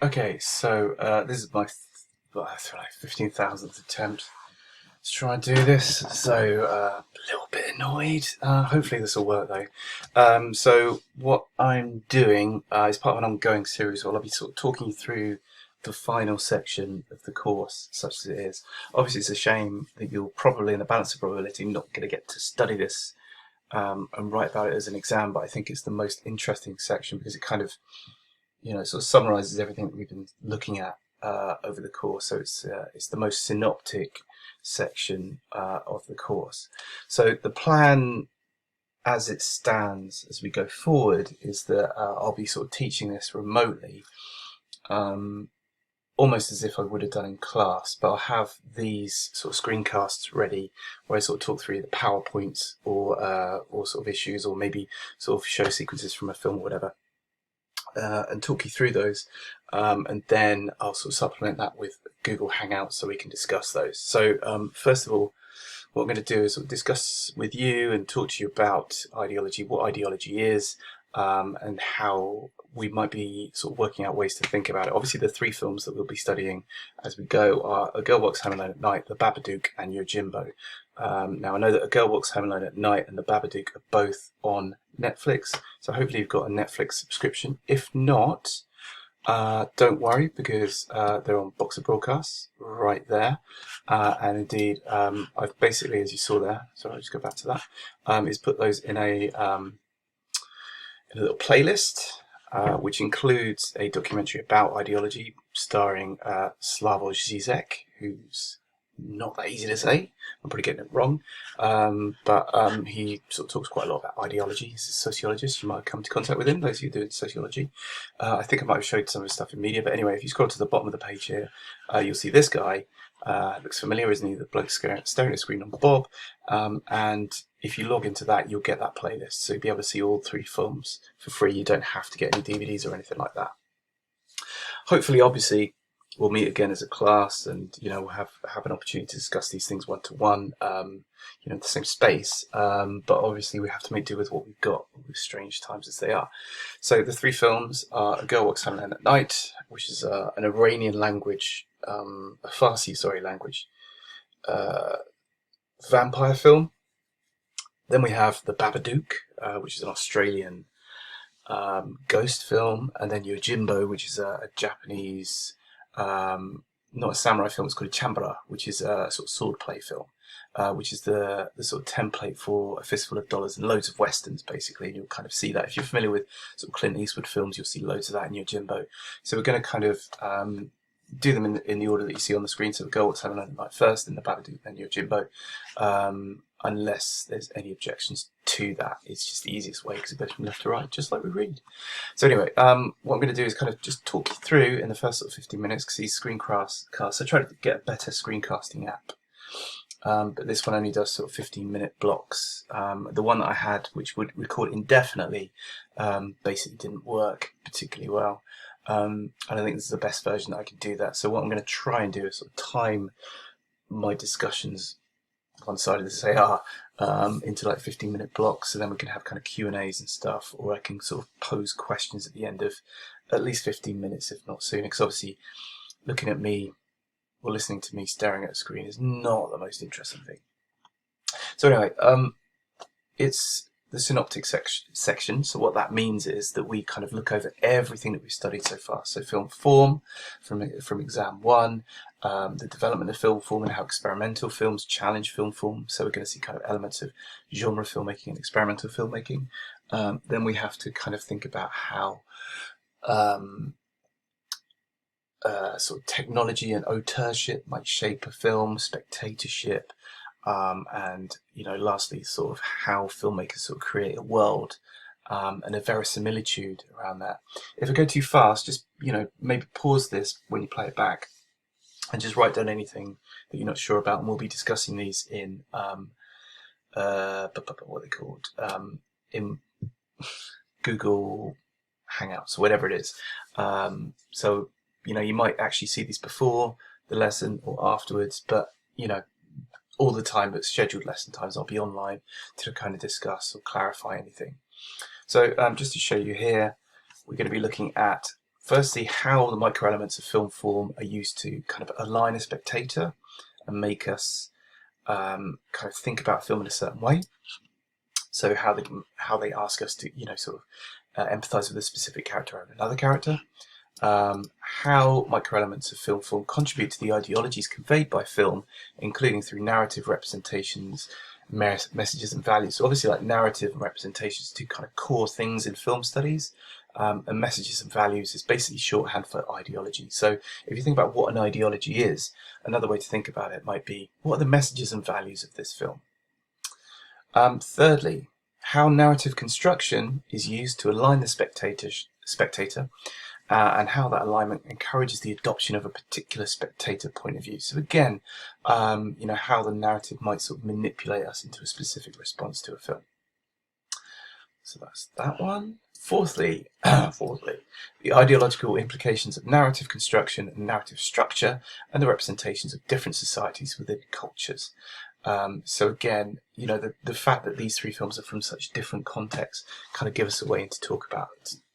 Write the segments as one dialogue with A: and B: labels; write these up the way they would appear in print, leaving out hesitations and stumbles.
A: Okay, so this is my 15,000th attempt to try and do this. So a little bit annoyed. Hopefully this will work though. So what I'm doing is part of an ongoing series where I'll be sort of talking you through the final section of the course, such as it is. Obviously, it's a shame that you'll probably, in the balance of probability, not going to get to study this and write about it as an exam. But I think it's the most interesting section because it kind of sort of summarizes everything that we've been looking at over the course. So it's the most synoptic section of the course. So the plan as it stands as we go forward is that I'll be sort of teaching this remotely, almost as if I would have done in class, but I'll have these sort of screencasts ready where I sort of talk through the PowerPoints or sort of issues, or maybe sort of show sequences from a film or whatever. And talk you through those, and then I'll sort of supplement that with Google Hangouts so we can discuss those. So first of all, what I'm going to do is sort of discuss with you and talk to you about ideology, what ideology is, and how we might be sort of working out ways to think about it. Obviously, the three films that we'll be studying as we go are A Girl Walks Home Alone at Night, The Babadook, and Yojimbo. Now, I know that A Girl Walks Home Alone at Night and The Babadook are both on Netflix, so hopefully you've got a Netflix subscription. If not, don't worry, because they're on Boxer Broadcasts right there. And indeed, I've basically, as you saw there, sorry, I'll just go back to that, is put those in a little playlist, which includes a documentary about ideology starring Slavoj Zizek, who's not that easy to say. I'm probably getting it wrong. But he sort of talks quite a lot about ideology. He's a sociologist. You might have come into contact with him, those who do sociology. I think I might have showed some of his stuff in media. But anyway, if you scroll to the bottom of the page here, you'll see this guy. Looks familiar, isn't he? The bloke staring at the screen on Bob. And if you log into that, you'll get that playlist. So you'll be able to see all three films for free. You don't have to get any DVDs or anything like that. Hopefully, obviously, we'll meet again as a class, and we'll have an opportunity to discuss these things one to one, in the same space. But obviously, we have to make do with what we've got, with strange times as they are. So the three films are A Girl Walks Home Alone at Night, which is an Iranian language, a Farsi, language, vampire film. Then we have The Babadook, which is an Australian ghost film, and then Yojimbo, which is a Japanese, not a samurai film, it's called a chambara, which is a sort of swordplay film, which is the sort of template for A Fistful of Dollars and loads of westerns, basically. And you'll kind of see that if you're familiar with sort of Clint Eastwood films, you'll see loads of that in Yojimbo. So we're going to kind of do them in the order that you see on the screen. So The Girl Walks Home Alone at Night first, then The Babadook, then Yojimbo. Unless there's any objections to that. It's just the easiest way because it goes from left to right, just like we read. So anyway, what I'm going to do is kind of just talk you through in the first sort of 15 minutes, because these screencasts, I try to get a better screencasting app. But this one only does sort of 15-minute blocks. The one that I had, which would record indefinitely, basically didn't work particularly well. I don't think this is the best version that I can do that. So what I'm going to try and do is sort of time my discussions one-sided as they are, into like 15-minute blocks, so then we can have kind of Q&As and stuff, or I can sort of pose questions at the end of at least 15 minutes, if not sooner, because obviously looking at me or listening to me staring at a screen is not the most interesting thing. So anyway, it's the synoptic section. So what that means is that we kind of look over everything that we've studied so far. So film form from exam one, the development of film form and how experimental films challenge film form. So we're going to see kind of elements of genre filmmaking and experimental filmmaking. Then we have to kind of think about how sort of technology and auteurship might shape a film, spectatorship, and lastly, sort of how filmmakers sort of create a world, and a verisimilitude around that. If I go too fast, just maybe pause this when you play it back, and just write down anything that you're not sure about, and we'll be discussing these in what are they called, in Google Hangouts, whatever it is. So you might actually see these before the lesson or afterwards, but all the time, but scheduled lesson times, I'll be online to kind of discuss or clarify anything. So just to show you here, we're going to be looking at firstly, how the microelements of film form are used to kind of align a spectator and make us kind of think about film in a certain way. So how they ask us to, sort of empathize with a specific character over another character. How microelements of film form contribute to the ideologies conveyed by film, including through narrative representations, messages and values. So obviously, like, narrative and representations are two kind of core things in film studies, and messages and values is basically shorthand for ideology. So if you think about what an ideology is, another way to think about it might be, what are the messages and values of this film? Thirdly, how narrative construction is used to align the spectator, and how that alignment encourages the adoption of a particular spectator point of view. So again, how the narrative might sort of manipulate us into a specific response to a film. So that's that one. Fourthly, the ideological implications of narrative construction and narrative structure and the representations of different societies within cultures. So again, the fact that these three films are from such different contexts kind of give us a way to talk about,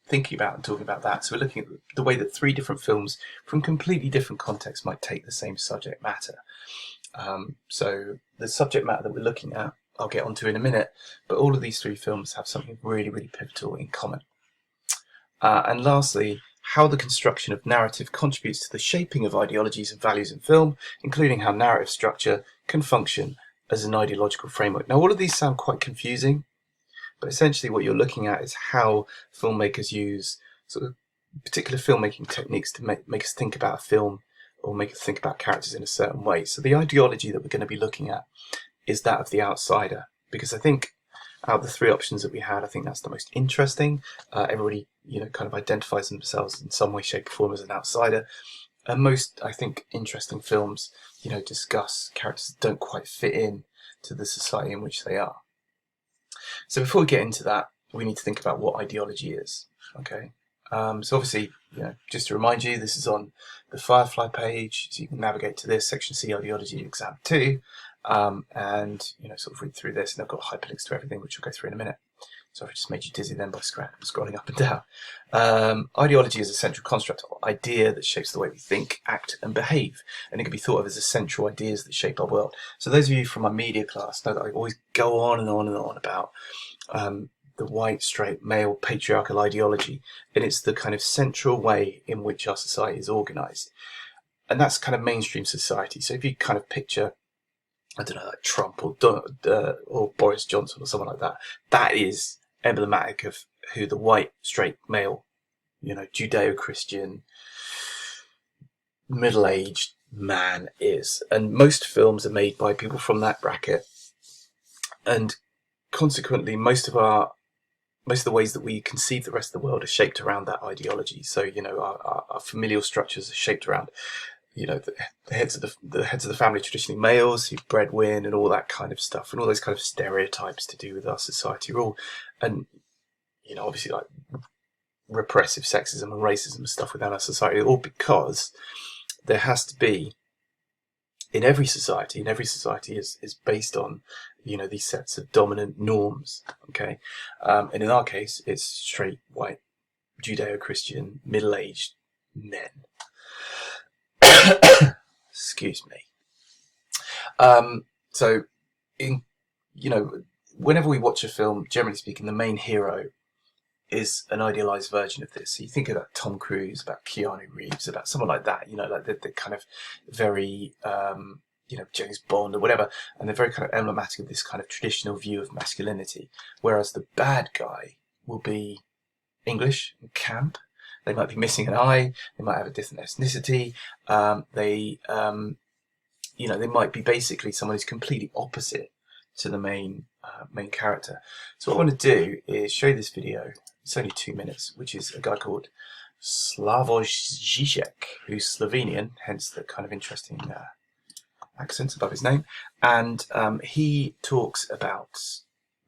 A: thinking about and talking about that. So we're looking at the way that three different films from completely different contexts might take the same subject matter. So the subject matter that we're looking at, I'll get onto in a minute, but all of these three films have something really, really pivotal in common. And lastly, how the construction of narrative contributes to the shaping of ideologies and values in film, including how narrative structure can function as an ideological framework. Now, all of these sound quite confusing, but essentially what you're looking at is how filmmakers use sort of particular filmmaking techniques to make us think about a film or make us think about characters in a certain way. So the ideology that we're going to be looking at is that of the outsider, because I think out of the three options that we had, I think that's the most interesting. Everybody, kind of identifies themselves in some way, shape, or form as an outsider. And most, I think, interesting films, discuss characters that don't quite fit in to the society in which they are. So before we get into that, we need to think about what ideology is. Okay. So obviously, just to remind you, this is on the Firefly page, so you can navigate to this section C, ideology exam 2. And sort of read through this, and I've got hyperlinks to everything, which we'll go through in a minute. So I just made you dizzy then by scrolling up and down. Ideology is a central construct or idea that shapes the way we think, act, and behave, and it can be thought of as essential ideas that shape our world. So those of you from my media class know that I always go on and on and on about the white, straight, male, patriarchal ideology, and it's the kind of central way in which our society is organised, and that's kind of mainstream society. So if you kind of picture, I don't know, like Trump or Boris Johnson or someone like that, that is emblematic of who the white, straight, male, Judeo-Christian, middle-aged man is. And most films are made by people from that bracket. And consequently, most of the ways that we conceive the rest of the world are shaped around that ideology. So, our familial structures are shaped around the heads of the family, traditionally males, who breadwin and all that kind of stuff, and all those kind of stereotypes to do with our society rule, and obviously like repressive sexism and racism and stuff within our society, all because there has to be, in every society is based on these sets of dominant norms. Okay, and in our case, it's straight, white, Judeo-Christian, middle-aged men. Excuse me. So, whenever we watch a film, generally speaking, the main hero is an idealized version of this. So you think about Tom Cruise, about Keanu Reeves, about someone like that, like they're kind of very, James Bond or whatever, and they're very kind of emblematic of this kind of traditional view of masculinity. Whereas the bad guy will be English and camp. They might be missing an eye. They might have a different ethnicity. They might be basically someone who's completely opposite to the main character. So what I want to do is show you this video. It's only 2 minutes, which is a guy called Slavoj Žižek, who's Slovenian, hence the kind of interesting accents above his name. And he talks about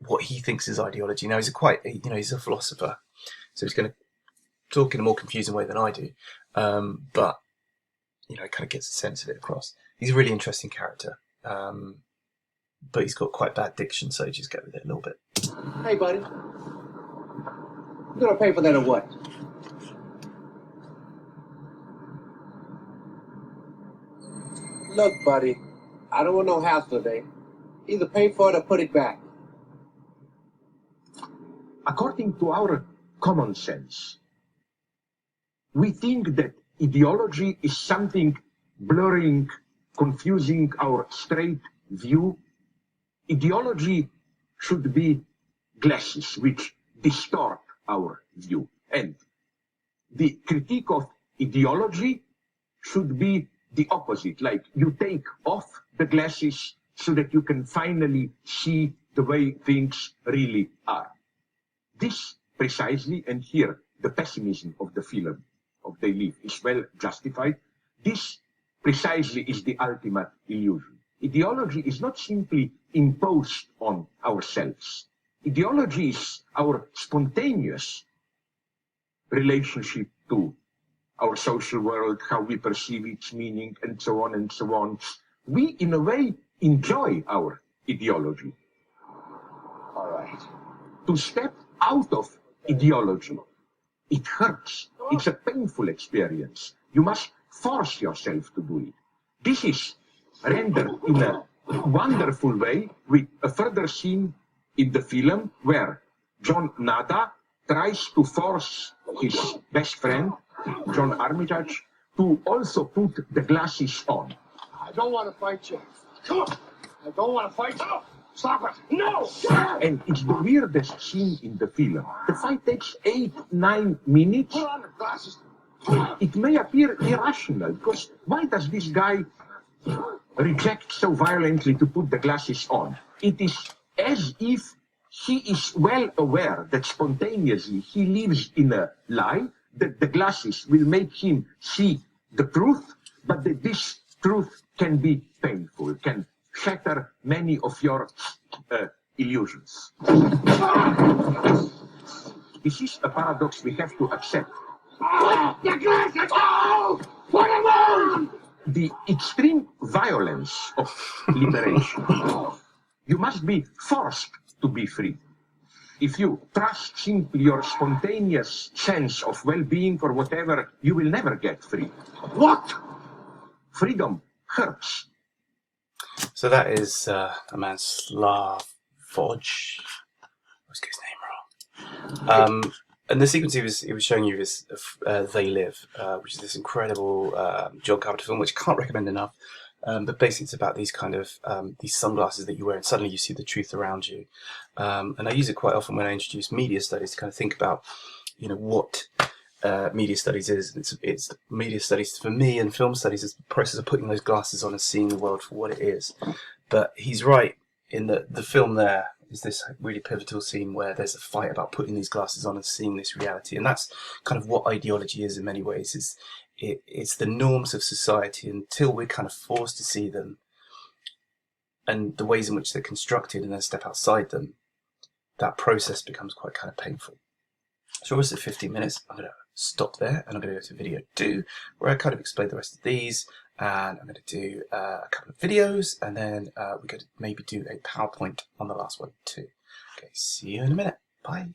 A: what he thinks is ideology. Now, he's he's a philosopher, so he's going to talk in a more confusing way than I do, but it kind of gets a sense of it across. He's a really interesting character, but he's got quite bad diction, so just go with it a little bit.
B: Hey, buddy, you gonna pay for that or what? Look, buddy, I don't want no hassle today. Either pay for it or put it back.
C: According to our common sense, we think that ideology is something blurring, confusing our straight view. Ideology should be glasses which distort our view. And the critique of ideology should be the opposite, like you take off the glasses so that you can finally see the way things really are. This precisely, and here the pessimism of the film, of They Live, is well justified. This precisely is the ultimate illusion. Ideology is not simply imposed on ourselves. Ideology is our spontaneous relationship to our social world, how we perceive its meaning, and so on and so on. We, in a way, enjoy our ideology.
B: All right.
C: To step out of ideology, it hurts. It's a painful experience. You must force yourself to do it. This is rendered in a wonderful way with a further scene in the film where John Nada tries to force his best friend, John Armitage, to also put the glasses on.
B: I don't want to fight you. Come on. I don't want to fight you. Stop it. No!
C: And it's the weirdest scene in the film. The fight takes 8-9 minutes.
B: Put on the glasses.
C: It may appear irrational, because why does this guy reject so violently to put the glasses on? It is as if he is well aware that spontaneously he lives in a lie, that the glasses will make him see the truth, but that this truth can be painful, can shatter many of your illusions. This is a paradox we have to accept.
B: The glasses! Oh! Put them on!
C: The extreme violence of liberation. You must be forced to be free. If you trust simply your spontaneous sense of well-being or whatever, you will never get free.
B: What?
C: Freedom hurts.
A: So that is a man, Slav Vodge. I always get his name wrong. And the sequence he was showing you is They Live, which is this incredible John Carpenter film, which I can't recommend enough. But basically it's about these kind of these sunglasses that you wear and suddenly you see the truth around you. And I use it quite often when I introduce media studies to kind of think about, you know, what media studies is. It's media studies for me, and film studies is the process of putting those glasses on and seeing the world for what it is. But he's right in that the film there is this really pivotal scene where there's a fight about putting these glasses on and seeing this reality. And that's kind of what ideology is in many ways. It's the norms of society until we're kind of forced to see them and the ways in which they're constructed and then step outside them. That process becomes quite kind of painful. So we're almost at 15 minutes. I'm going to stop there and I'm going to go to video 2 where I kind of explain the rest of these, and I'm going to do a couple of videos, and then we're going to maybe do a PowerPoint on the last one too. Okay, see you in a minute. Bye.